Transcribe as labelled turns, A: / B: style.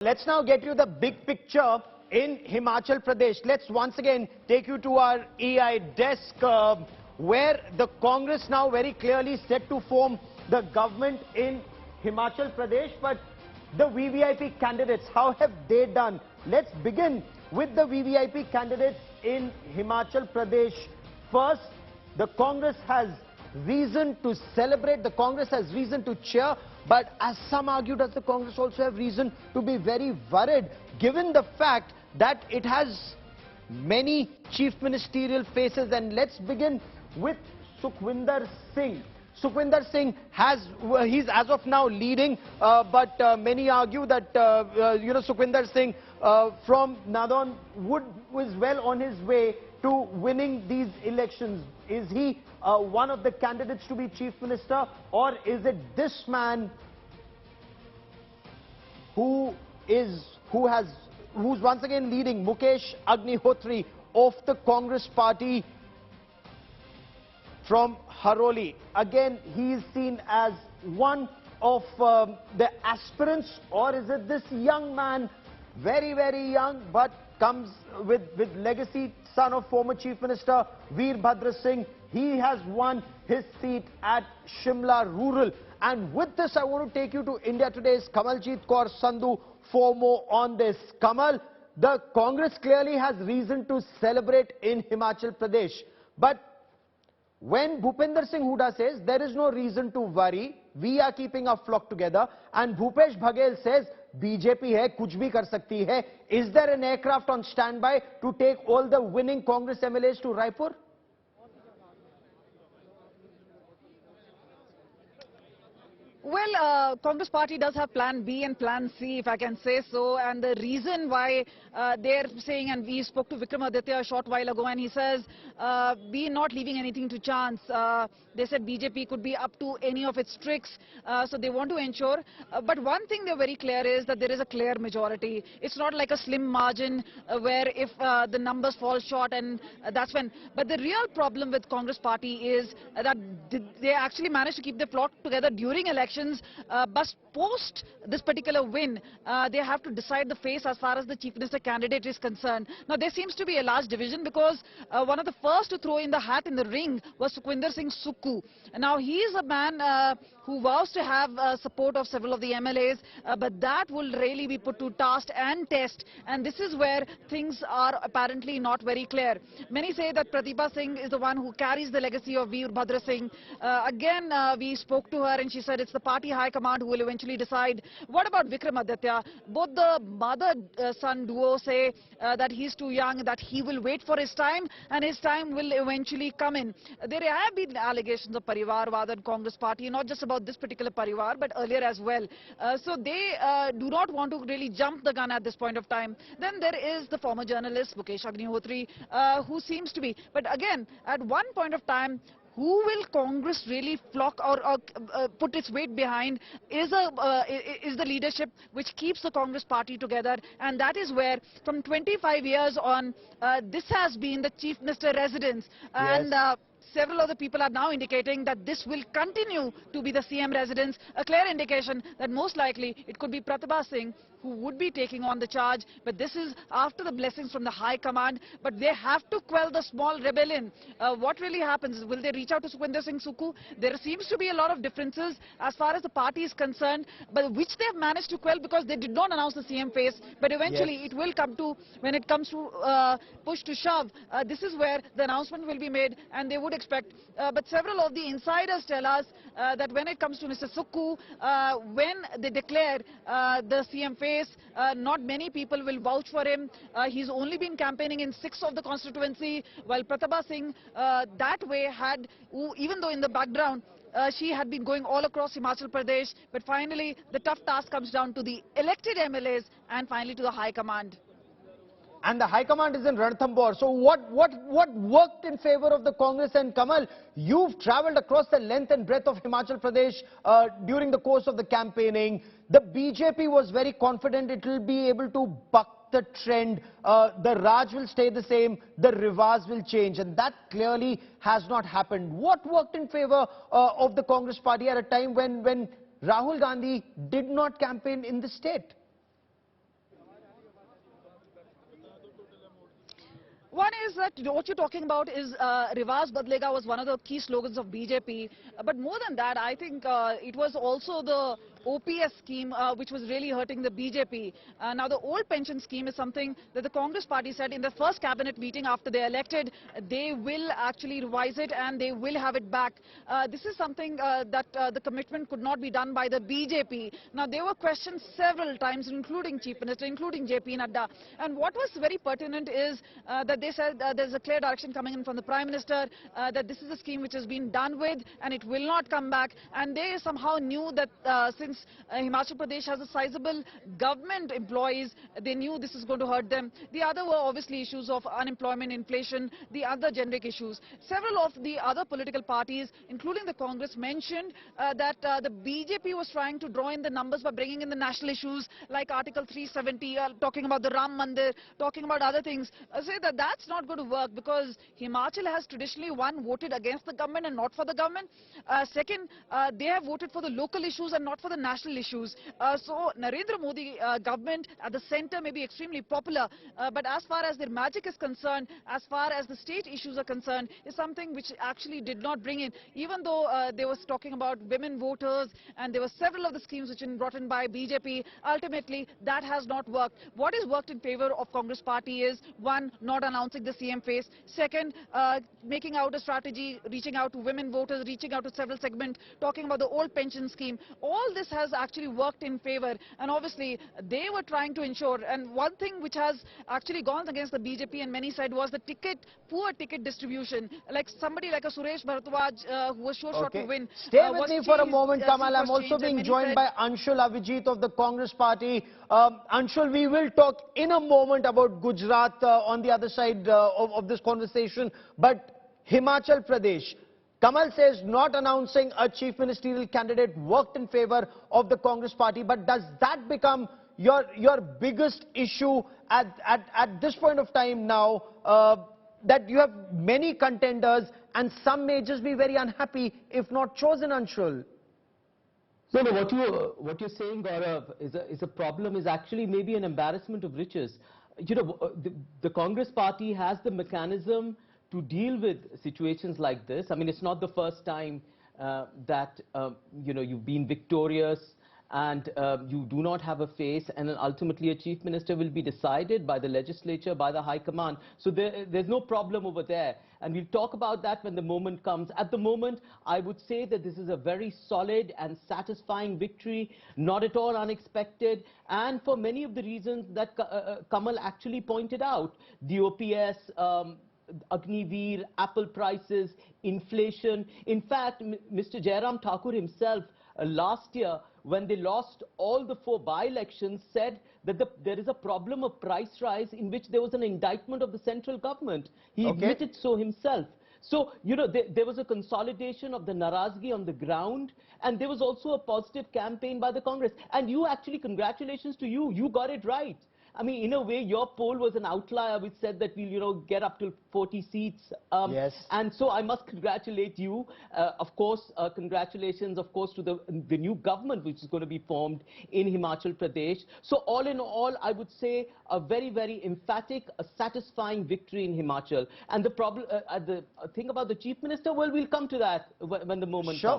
A: Let's now get you the big picture in Himachal Pradesh. Let's once again take you to our EI desk where the Congress now very clearly set to form the government in Himachal Pradesh. But the VVIP candidates, how have they done? Let's begin with the VVIP candidates in Himachal Pradesh. First, the Congress has reason to celebrate, the Congress has reason to cheer, but as some argue, does the Congress also have reason to be very worried, given the fact that it has many chief ministerial faces? And let's begin with Sukhwinder Singh. Sukhwinder Singh he's as of now leading, but many argue that Sukhwinder Singh from Nadon was well on his way to winning these elections. Is he one of the candidates to be chief minister, or is it this man who's once again leading, Mukesh Agnihotri of the Congress party from Haroli? Again, he is seen as one of the aspirants, or is it this young man, very, very young, but comes with legacy, son of former Chief Minister Veerbhadra Singh? He has won his seat at Shimla Rural. And with this, I want to take you to India Today's Kamaljeet Kaur Sandhu for more on this. Kamal, the Congress clearly has reason to celebrate in Himachal Pradesh. But when Bhupinder Singh Hooda says there is no reason to worry, we are keeping our flock together, and Bhupesh Baghel says BJP hai, kuch bhi kar sakti hai, is there an aircraft on standby to take all the winning Congress MLAs to Raipur?
B: Well, Congress party does have plan B and plan C, if I can say so. And the reason why they're saying, and we spoke to Vikramaditya a short while ago, and he says, we're not leaving anything to chance. They said BJP could be up to any of its tricks, so they want to ensure. But one thing they're very clear is that there is a clear majority. It's not like a slim margin where if the numbers fall short, and that's when. But the real problem with Congress party is that they actually managed to keep their flock together during elections, but post this particular win, they have to decide the face as far as the chief minister candidate is concerned. Now, there seems to be a large division because one of the first to throw in the hat in the ring was Sukhwinder Singh Sukhu. Now, he is a man who vows to have support of several of the MLAs, but that will really be put to task and test, and this is where things are apparently not very clear. Many say that Pratibha Singh is the one who carries the legacy of Veerbhadra Singh. Again, we spoke to her and she said it's the party high command who will eventually decide. What about Vikramaditya? Both the mother-son duo say that he's too young, that he will wait for his time and his time will eventually come in. There have been allegations of Parivarvad in Congress party, not just about this particular Parivar, but earlier as well. So they do not want to really jump the gun at this point of time. Then there is the former journalist Mukesh Agnihotri, who seems to be. But again, at one point of time, who will Congress really flock or put its weight behind is the leadership which keeps the Congress party together, and that is where from 25 years on, this has been the chief minister residence. Yes. And several other people are now indicating that this will continue to be the CM residence, a clear indication that most likely it could be Pratibha Singh who would be taking on the charge. But this is after the blessings from the high command, but they have to quell the small rebellion. What really happens is, will they reach out to Sukhwinder Singh Sukhu? There seems to be a lot of differences as far as the party is concerned, but which they have managed to quell because they did not announce the CM face. But eventually yes, it will come to, when it comes to push to shove, this is where the announcement will be made, and they would expect. But several of the insiders tell us that when it comes to Mr. Sukhu, when they declare the CM face, not many people will vouch for him. He's only been campaigning in 6 of the constituency, while Pratibha Singh that way had, even though in the background, she had been going all across Himachal Pradesh, but finally the tough task comes down to the elected MLAs and finally to the high command.
A: And the high command is in Ranthambore. So what worked in favor of the Congress? And Kamal, you've travelled across the length and breadth of Himachal Pradesh during the course of the campaigning. The BJP was very confident it will be able to buck the trend. The Raj will stay the same, the Rivas will change, and that clearly has not happened. What worked in favor of the Congress party at a time when Rahul Gandhi did not campaign in the state?
B: One is that what you're talking about is Rivas Badlega was one of the key slogans of BJP. But more than that, I think it was also the OPS scheme which was really hurting the BJP. Now, the old pension scheme is something that the Congress party said in the first cabinet meeting after they elected, they will actually revise it and they will have it back. This is something that the commitment could not be done by the BJP. Now, there were questions several times, including Chief Minister, including JP Nadda. And what was very pertinent is that they said there's a clear direction coming in from the Prime Minister that this is a scheme which has been done with and it will not come back. And they somehow knew that since Himachal Pradesh has a sizable government employees, they knew this is going to hurt them. The other were obviously issues of unemployment, inflation, the other generic issues. Several of the other political parties, including the Congress, mentioned that the BJP was trying to draw in the numbers by bringing in the national issues like Article 370, talking about the Ram Mandir, talking about other things. Say that that's not going to work because Himachal has traditionally, one, voted against the government and not for the government. Second, they have voted for the local issues and not for the national issues. So Narendra Modi government at the center may be extremely popular, but as far as their magic is concerned, as far as the state issues are concerned, is something which actually did not bring in. Even though they was talking about women voters and there were several of the schemes which were brought in by BJP, ultimately that has not worked. What has worked in favor of Congress party is, one, not announcing the CM face. Second, making out a strategy, reaching out to women voters, reaching out to several segments, talking about the old pension scheme. All this has actually worked in favor, and obviously they were trying to ensure. And one thing which has actually gone against the BJP and many said was the poor ticket distribution. Like somebody like a Suresh Bharadwaj who was sure shot to win.
A: Stay with me for a moment, Kamal. I'm also being joined by Anshul Avijit of the Congress party. Anshul, we will talk in a moment about Gujarat on the other side of this conversation. But Himachal Pradesh, Kamal says not announcing a chief ministerial candidate worked in favor of the Congress party. But does that become your biggest issue at this point of time now, that you have many contenders and some may just be very unhappy if not chosen, Anshul?
C: No, what you're saying, Gaurav, is a problem, is actually maybe an embarrassment of riches. You know, the Congress party has the mechanism to deal with situations like this. I mean, it's not the first time that, you know, you've been victorious and you do not have a face, and then ultimately a chief minister will be decided by the legislature, by the high command. So there's no problem over there. And we'll talk about that when the moment comes. At the moment, I would say that this is a very solid and satisfying victory, not at all unexpected, and for many of the reasons that Kamal actually pointed out. The OPS, Agniveer, apple prices, inflation. In fact, Mr. Jairam Thakur himself last year, when they lost all the 4 by-elections, said that there is a problem of price rise in which there was an indictment of the central government. He admitted so himself. So, you know, there was a consolidation of the Narazgi on the ground, and there was also a positive campaign by the Congress. And you actually, congratulations to you, you got it right. I mean, in a way, your poll was an outlier which said that we'll, you know, get up to 40 seats.
A: Yes.
C: And so I must congratulate you. Of course, congratulations, of course, to the new government which is going to be formed in Himachal Pradesh. So all in all, I would say a very, very emphatic, a satisfying victory in Himachal. And the problem, the thing about the chief minister, well, we'll come to that when the moment comes.